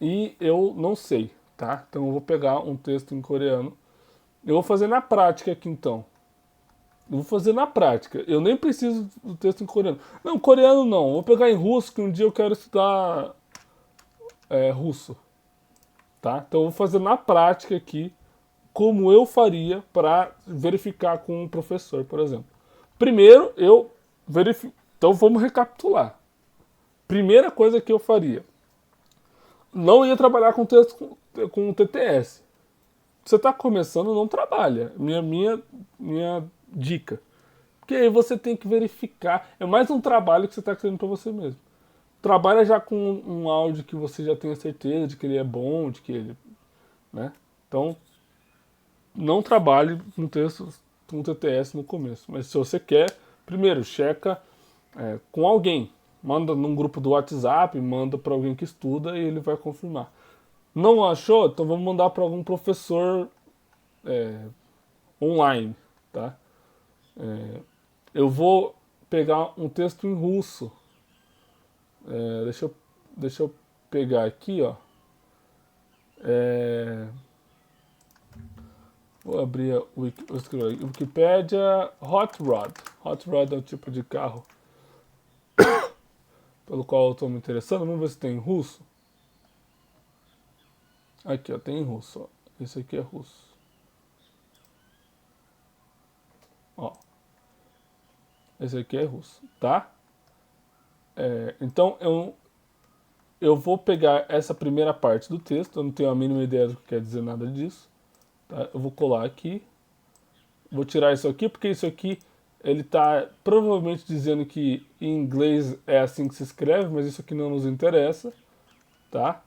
[SPEAKER 1] E eu não sei, tá? Então eu vou pegar um texto em coreano. Eu vou fazer na prática aqui, então. Eu vou fazer na prática. Eu nem preciso do texto em coreano. Não, coreano não. Eu vou pegar em russo, que um dia eu quero estudar russo. Tá? Então eu vou fazer na prática aqui como eu faria para verificar com um professor, por exemplo. Primeiro, eu verifico... Então vamos recapitular. Primeira coisa que eu faria... Não ia trabalhar com texto com TTS. Você está começando, não trabalha. Minha dica. Porque aí você tem que verificar. É mais um trabalho que você está criando para você mesmo. Trabalha já com um áudio que você já tenha certeza de que ele é bom, de que ele... né? Então, não trabalhe com texto com TTS no começo. Mas se você quer, primeiro, checa com alguém. Manda num grupo do WhatsApp, manda para alguém que estuda e ele vai confirmar. Não achou? Então vamos mandar para algum professor online, tá? Eu vou pegar um texto em russo. Deixa eu pegar aqui, ó. Vou abrir vou escrever Wikipedia Hot Rod. Hot Rod é o tipo de carro pelo qual eu estou me interessando. Vamos ver se tem em russo. Aqui, ó, tem em russo. Ó. Esse aqui é russo. Ó. Esse aqui é russo, tá? Então, eu vou pegar essa primeira parte do texto. Eu não tenho a mínima ideia do que quer dizer nada disso. Tá? Eu vou colar aqui. Vou tirar isso aqui, porque isso aqui... Ele está provavelmente dizendo que em inglês é assim que se escreve, mas isso aqui não nos interessa. tá?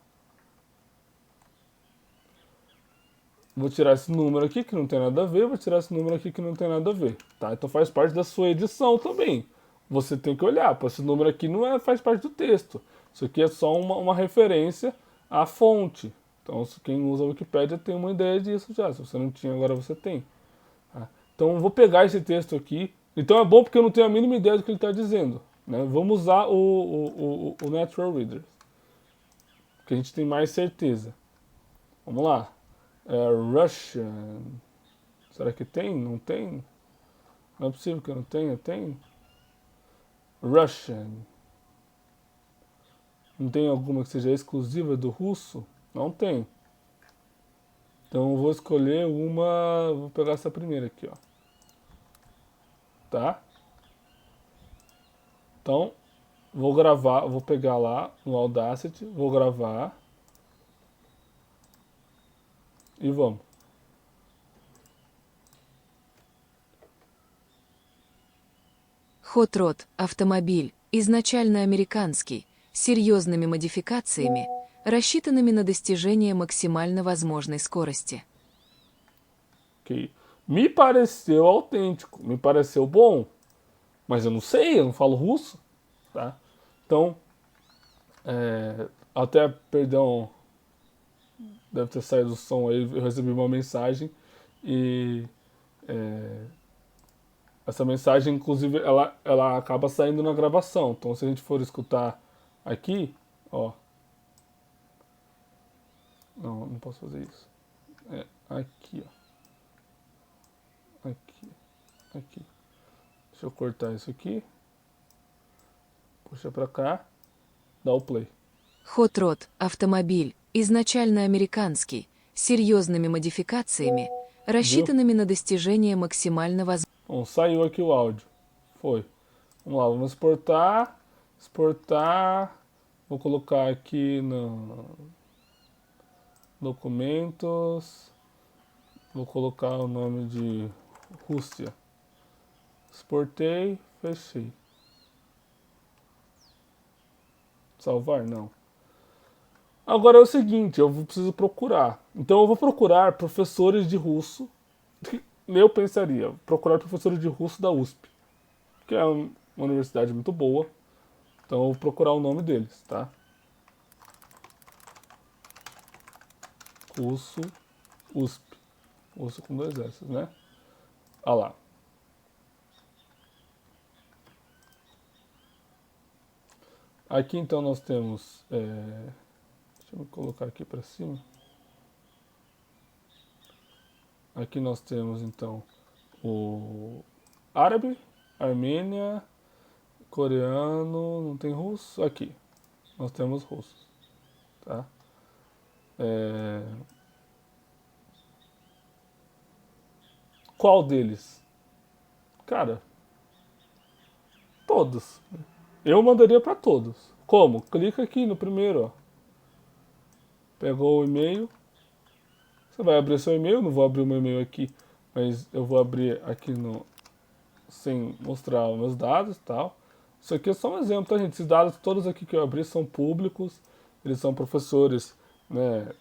[SPEAKER 1] Vou tirar esse número aqui que não tem nada a ver, vou tirar esse número aqui que não tem nada a ver, tá? Então faz parte da sua edição também. Você tem que olhar, pô, esse número aqui não faz parte do texto. Isso aqui é só uma referência à fonte. Então quem usa a Wikipédia tem uma ideia disso já. Se você não tinha, agora você tem. Tá? Então eu vou pegar esse texto aqui. Então é bom porque eu não tenho a mínima ideia do que ele está dizendo, né? Vamos usar o Natural Reader, que a gente tem mais certeza. Vamos lá. Russian. Será que tem? Não tem? Não é possível que eu não tenha. Tem? Russian. Não tem alguma que seja exclusiva do russo? Não tem. Então eu vou escolher uma. Vou pegar essa primeira aqui, ó. Tá? Então, vou gravar, vou pegar lá no Audacity, vou gravar. И вам.
[SPEAKER 18] Hot Rod – автомобиль, изначально американский, с серьезными модификациями, рассчитанными на достижение максимально возможной скорости.
[SPEAKER 1] Ok. Me pareceu autêntico, me pareceu bom, mas eu não sei, eu não falo russo, tá? Então, até, perdão, deve ter saído o som aí, eu recebi uma mensagem e essa mensagem, inclusive, ela acaba saindo na gravação. Então, se a gente for escutar aqui, ó. Não posso fazer isso. Aqui, ó. Aqui. Deixa eu cortar isso aqui. Puxa pra cá. Dá o play.
[SPEAKER 18] Hot Rod – автомобиль, изначально американский, с серьезными модификациями, рассчитанными на достижение максимально возможной.
[SPEAKER 1] Bom, saiu aqui o áudio. Foi. Vamos lá, vamos exportar. Exportar. Vou colocar aqui no documentos. Vou colocar o nome de Rússia. Exportei, fechei. Salvar? Não. Agora é o seguinte, eu preciso procurar. Então eu vou procurar professores de russo. Eu pensaria, procurar professores de russo da USP, que é uma universidade muito boa. Então eu vou procurar o nome deles, tá? Russo, USP. Russo com 2 S, né? Ah lá. Aqui então nós temos... deixa eu colocar aqui para cima. Aqui nós temos então o árabe, Armênia, coreano, não tem russo? Aqui, nós temos russos, tá? Qual deles? Cara, todos. Eu mandaria para todos. Como? Clica aqui no primeiro, ó. Pegou o e-mail. Você vai abrir seu e-mail, não vou abrir o meu e-mail aqui, mas eu vou abrir aqui sem mostrar os meus dados e tal. Isso aqui é só um exemplo, tá, gente? Esses dados todos aqui que eu abri são públicos, eles são professores, né,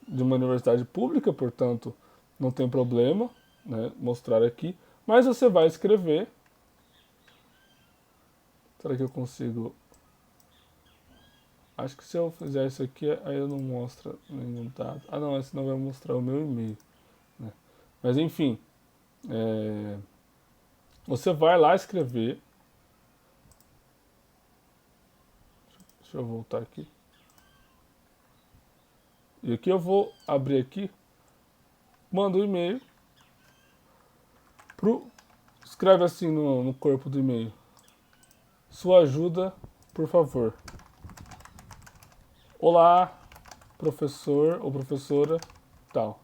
[SPEAKER 1] de uma universidade pública, portanto, não tem problema, né, mostrar aqui. Mas você vai escrever. Será que eu consigo... Acho que se eu fizer isso aqui, aí eu não mostro nenhum dado. Ah não, senão vai mostrar o meu e-mail, né? Mas enfim, você vai lá escrever. Deixa eu voltar aqui. E aqui eu vou abrir aqui. Manda o e-mail. Escreve assim no corpo do e-mail. Sua ajuda, por favor. Olá, professor ou professora, tal.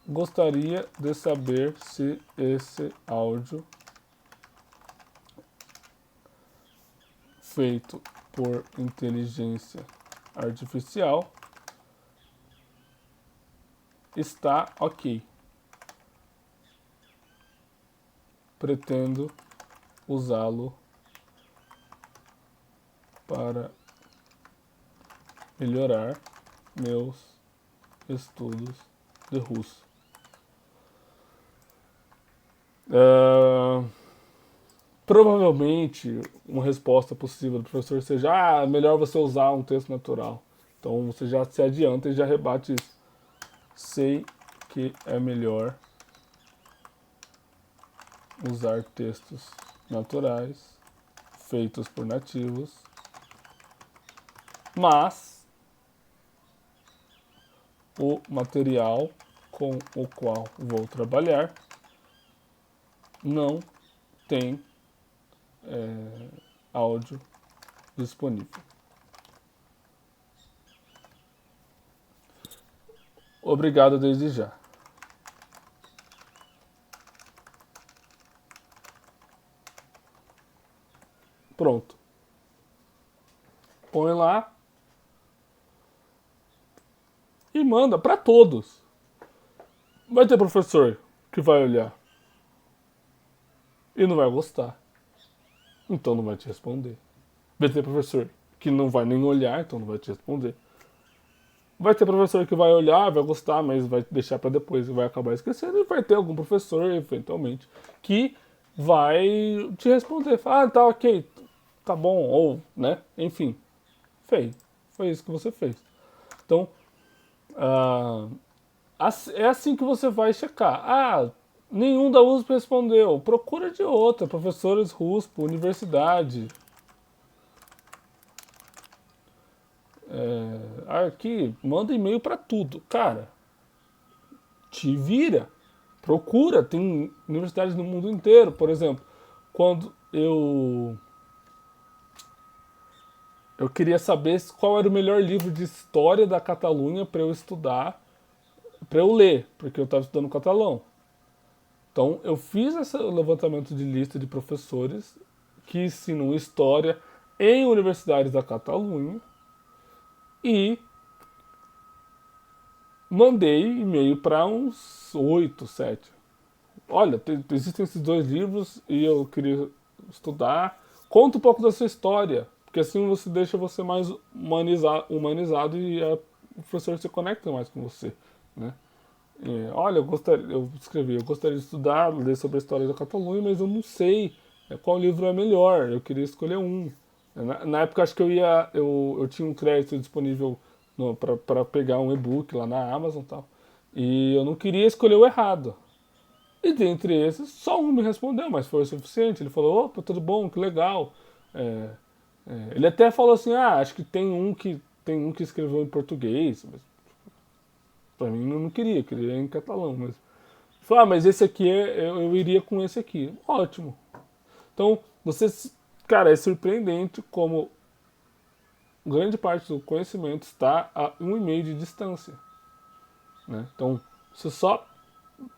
[SPEAKER 1] Gostaria de saber se esse áudio feito por inteligência artificial está ok. Pretendo usá-lo para melhorar meus estudos de russo. Provavelmente, uma resposta possível do professor seja: melhor você usar um texto natural. Então você já se adianta e já rebate isso. Sei que é melhor usar textos naturais feitos por nativos, mas o material com o qual vou trabalhar não tem áudio disponível. Obrigado desde já. Pronto. Põe lá e manda para todos. Vai ter professor que vai olhar e não vai gostar, então não vai te responder. Vai ter professor que não vai nem olhar, então não vai te responder. Vai ter professor que vai olhar, vai gostar, mas vai deixar para depois e vai acabar esquecendo. E vai ter algum professor, eventualmente, que vai te responder. Fala: tá ok, tá bom, ou, né, enfim, foi isso que você fez. Então, é assim que você vai checar. Nenhum da USP respondeu, procura de outra, professores RUSP, universidade. Aqui, manda e-mail para tudo. Cara, te vira, procura, tem universidades no mundo inteiro. Por exemplo, quando eu queria saber qual era o melhor livro de história da Catalunha para eu estudar, para eu ler, porque eu estava estudando catalão. Então, eu fiz esse levantamento de lista de professores que ensinam história em universidades da Catalunha e mandei e-mail para uns 8, 7. Olha, existem esses 2 livros e eu queria estudar. Conta um pouco da sua história, porque assim você deixa você mais humanizado e o professor se conecta mais com você, né? Olha, eu gostaria de estudar, ler sobre a história da Catalunha, mas eu não sei qual livro é melhor, eu queria escolher um. Na época, acho que eu tinha um crédito disponível para pegar um e-book lá na Amazon e tal, e eu não queria escolher o errado. E dentre esses, só um me respondeu, mas foi o suficiente. Ele falou: opa, tudo bom, que legal. Ele até falou assim: acho que tem um que escreveu em português, mas pra mim eu não queria em catalão, mas ele falou: mas esse aqui eu iria com esse aqui. Ótimo. Então, cara, é surpreendente como grande parte do conhecimento está a 1 e-mail de distância, né? Então, você só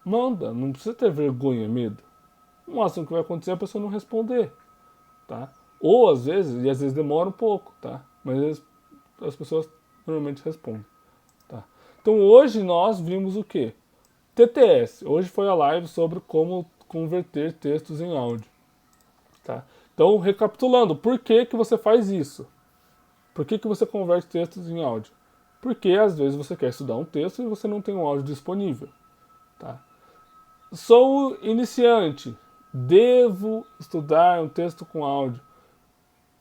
[SPEAKER 1] manda, não precisa ter vergonha, medo. O máximo que vai acontecer é a pessoa não responder, tá? Ou às vezes demora um pouco, tá? Mas as pessoas normalmente respondem, tá? Então hoje nós vimos o quê? TTS. Hoje foi a live sobre como converter textos em áudio, tá? Então, recapitulando, por que você faz isso? Por que você converte textos em áudio? Porque às vezes você quer estudar um texto e você não tem um áudio disponível, tá? Sou iniciante, devo estudar um texto com áudio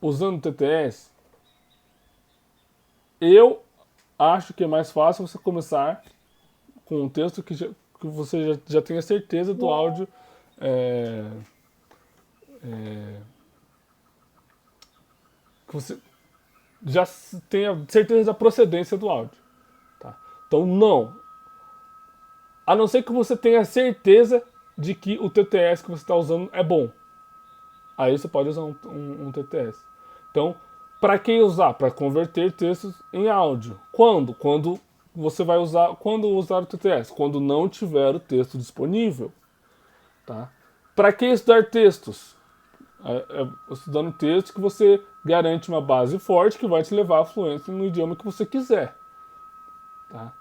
[SPEAKER 1] usando TTS? Eu acho que é mais fácil você começar com um texto que você já tenha certeza do áudio, que você já tenha certeza da procedência do áudio, tá? Então não, a não ser que você tenha certeza de que o TTS que você está usando é bom, aí você pode usar um TTS. Então, para que usar? Para converter textos em áudio. Quando você vai usar, quando usar o TTS? Quando não tiver o texto disponível, tá? Para que estudar textos? Estudando textos que você garante uma base forte que vai te levar à fluência no idioma que você quiser, tá?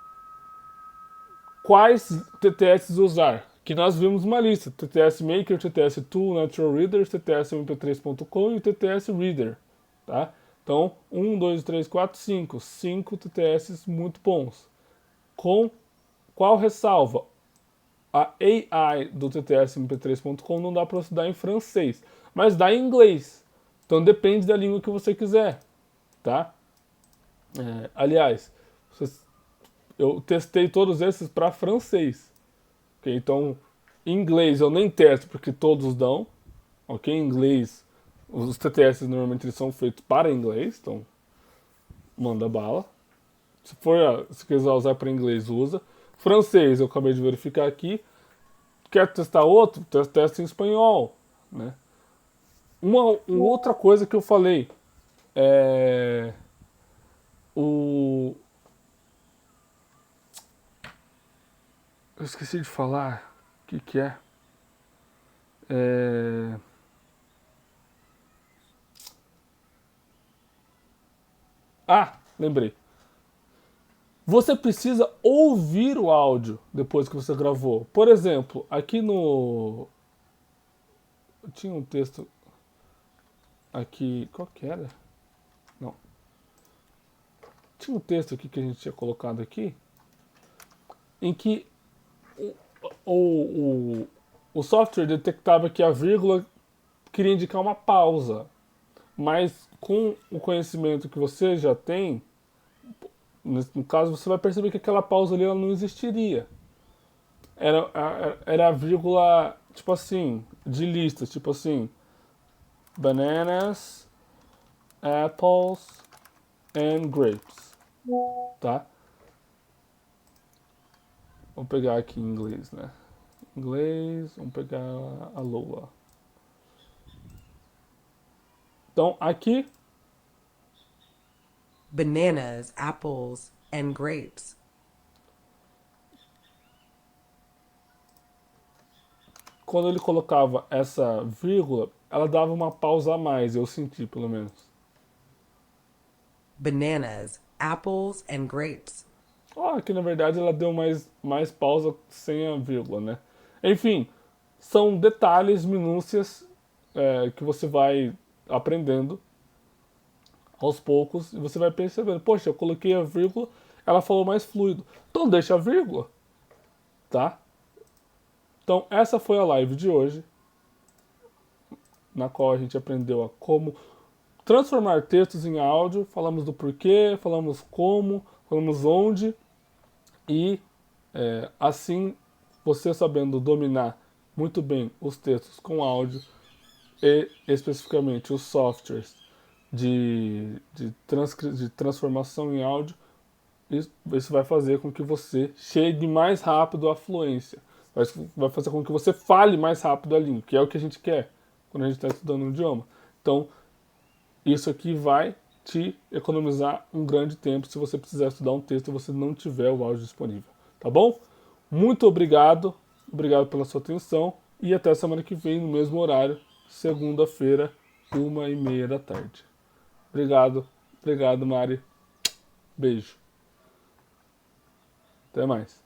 [SPEAKER 1] Quais TTS usar? Que nós vimos uma lista: TTS Maker, TTS Tool, Natural Reader, TTS MP3.com e o TTS Reader, tá? Então, 1, 2, 3, 4, 5. 5 TTS muito bons. Com qual ressalva? A AI do TTS-MP3.com não dá para estudar em francês, mas dá em inglês. Então depende da língua que você quiser, tá? Aliás, eu testei todos esses para francês. Okay? Então, em inglês eu nem testo porque todos dão. Ok? Em inglês, os TTS normalmente eles são feitos para inglês, então manda bala. Se quiser usar para inglês, usa. Francês, eu acabei de verificar aqui. Quer testar outro? Testa em espanhol, né? Uma outra coisa que eu falei é eu esqueci de falar. O que é? Lembrei. Você precisa ouvir o áudio depois que você gravou. Por exemplo, aqui no... Tinha um texto aqui... Qual que era? Não. Tinha um texto aqui que a gente tinha colocado aqui em que o software detectava que a vírgula queria indicar uma pausa. Mas com o conhecimento que você já tem, no caso, você vai perceber que aquela pausa ali ela não existiria. Era a vírgula, tipo assim, de listas, tipo assim, bananas, apples and grapes, tá? Vou pegar aqui em inglês, né? Inglês, vamos pegar a Lola. Então, aqui...
[SPEAKER 19] Bananas, apples, and grapes.
[SPEAKER 1] Quando ele colocava essa vírgula, ela dava uma pausa a mais, eu senti, pelo menos.
[SPEAKER 19] Bananas, apples, and grapes.
[SPEAKER 1] Aqui, na verdade, ela deu mais pausa sem a vírgula, né? Enfim, são detalhes, minúcias que você vai aprendendo aos poucos e você vai percebendo, poxa, eu coloquei a vírgula, ela falou mais fluido. Então deixa a vírgula, tá? Então essa foi a live de hoje, na qual a gente aprendeu a como transformar textos em áudio, falamos do porquê, falamos como, falamos onde, e assim, você sabendo dominar muito bem os textos com áudio e especificamente os softwares de transformação em áudio, isso vai fazer com que você chegue mais rápido à fluência. Vai fazer com que você fale mais rápido a língua, que é o que a gente quer quando a gente está estudando um idioma. Então, isso aqui vai te economizar um grande tempo se você precisar estudar um texto e você não tiver o áudio disponível. Tá bom? Muito obrigado. Obrigado pela sua atenção. E até semana que vem, no mesmo horário, segunda-feira, 1h30 da tarde. Obrigado. Obrigado, Mari. Beijo. Até mais.